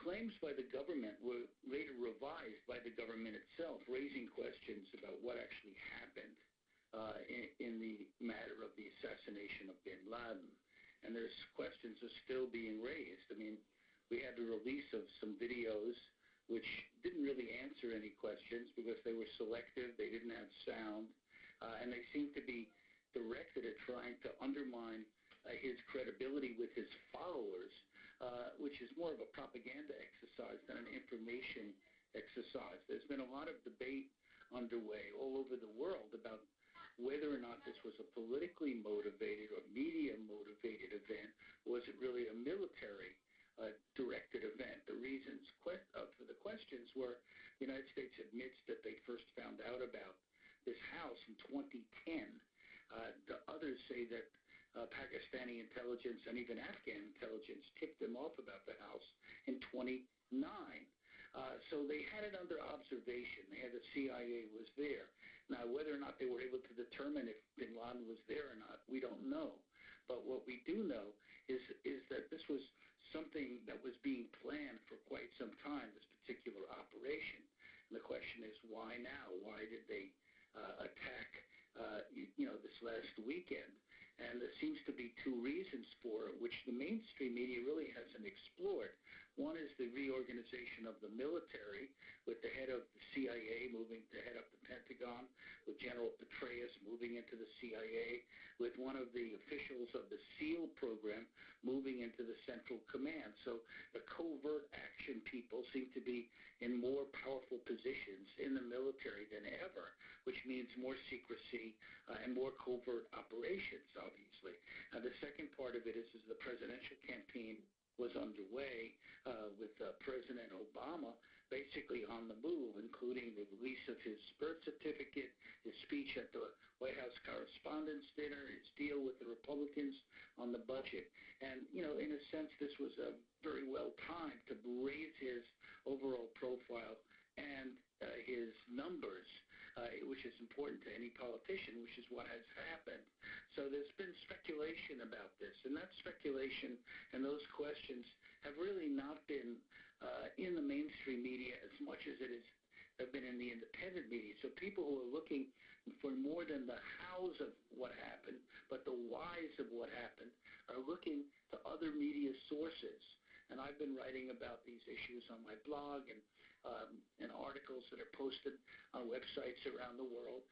claims by the government were later revised by the government itself, raising questions about what actually happened in the matter of the assassination of bin Laden. And there's questions are still being raised. I mean, we had the release of some videos which didn't really answer any questions because they were selective, they didn't have sound, and they seemed to be directed at trying to undermine his credibility with his followers, which is more of a propaganda exercise than an information exercise. There's been a lot of debate underway all over the world about whether or not this was a politically motivated or media-motivated event, or was it really a military directed event. The reasons for the questions were the United States admits that they first found out about this house in 2010. The others say that Pakistani intelligence and even Afghan intelligence tipped them off about the house in 2009. So they had it under observation. They had the CIA was there. Now, whether or not they were able to determine if bin Laden was there or not, we don't know. But what we do know is that this was something that was being planned for quite some time, this particular operation. And the question is, why now? Why did they attack, this last weekend? And there seems to be two reasons for it, which the mainstream media really hasn't explored. One is the reorganization of the military, with the head of the CIA moving to head up the Pentagon, with General Petraeus moving into the CIA, with one of the officials of the SEAL program moving into the Central Command. So the covert action people seem to be in more powerful positions in the military than ever, which means more secrecy and more covert operations, obviously. The second part of it is the presidential campaign was underway with President Obama basically on the move, including the release of his birth certificate, his speech at the White House Correspondents' Dinner, his deal with the Republicans on the budget. And, in a sense, this was very well timed to raise his overall profile and his numbers, which is important to any politician, which is what has happened. So there's been speculation about this, and that speculation and those questions have really not been in the mainstream media as much as have been in the independent media. So people who are looking for more than the hows of what happened, but the whys of what happened, are looking to other media sources. And I've been writing about these issues on my blog and articles that are posted on websites around the world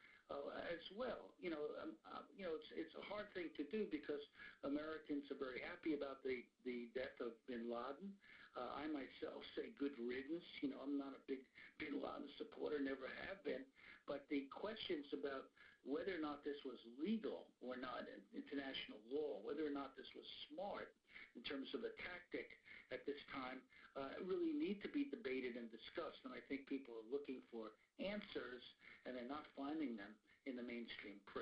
as well. It's a hard thing to do because Americans are very happy about the death of bin Laden. I myself say good riddance. I'm not a big bin Laden supporter, never have been. But the questions about whether or not this was legal or not in international law, whether or not this was smart in terms of a tactic at this time, really need to be debated and discussed. And I think people are looking for answers, and they're not finding them in the mainstream press.